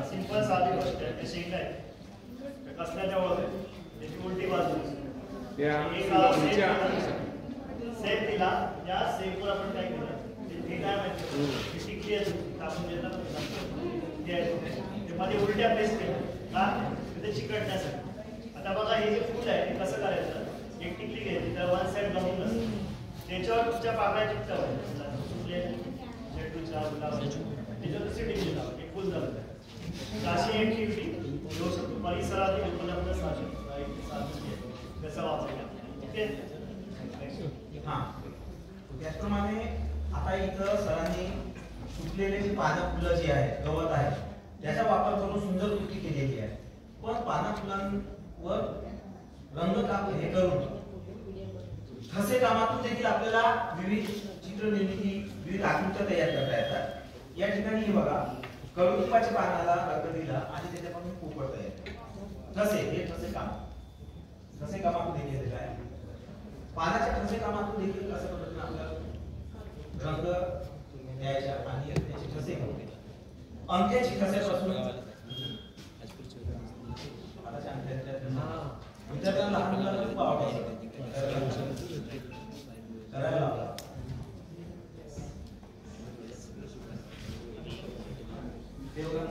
Simple साधी गोष्ट आहे. ते शेंगा आहे कसल्याच्या वर त्याची उलटी बाजू सेफ दिला. या सेफवर आपण काय केलं ते काय माहिती टिकली आहे आपण देतात ते मध्ये उलट्या पेस्ट केलं का ते चिकटण्यासाठी. आता बघा हे जे फूल आहे ते कसं करायचं एक टिकली घ्यायची तर वन साइड गमून असतं त्याच्यावर तुमच्या पाकळ्या चिकटावं झेंडूच्या गुलाबाच्या त्याच्यावर दुसरी टिकली लावा एक फुल झालं. अशी ऍक्टिव्हिटी घेऊ शकतो परिसरातील उपलब्ध साधन कसं वाचायला. ओके हां त्याचप्रमाणे आता इथं सरांनी सुकलेले जी पानं फुलं जी आहेत गवत आहे त्याचा वापर करून सुंदर कृती केलेली आहे. पण पाना फुलांवर रंगकाम हे करून ठसे कामातून देखील आपल्याला विविध चित्र निर्मिती विविध आकृत्या तयार करता येतात. या ठिकाणी हे बघा कडुलिंबाच्या पानाला रंग दिला आणि त्याच्यापासून पोपट तयार ठसे हे ठसे कामातून देखील केलेलं आहे. पानाच्या ठसे कामातून देखील असं पद्धतीने आपल्याला रंग द्यायच्या आणि त्याचे ठसे घ्यायचे. अंक्याची ठसेपासून विद्यार्थ्यांना लहान मुलांना खूप आवडतं करायला लावला. ते बघा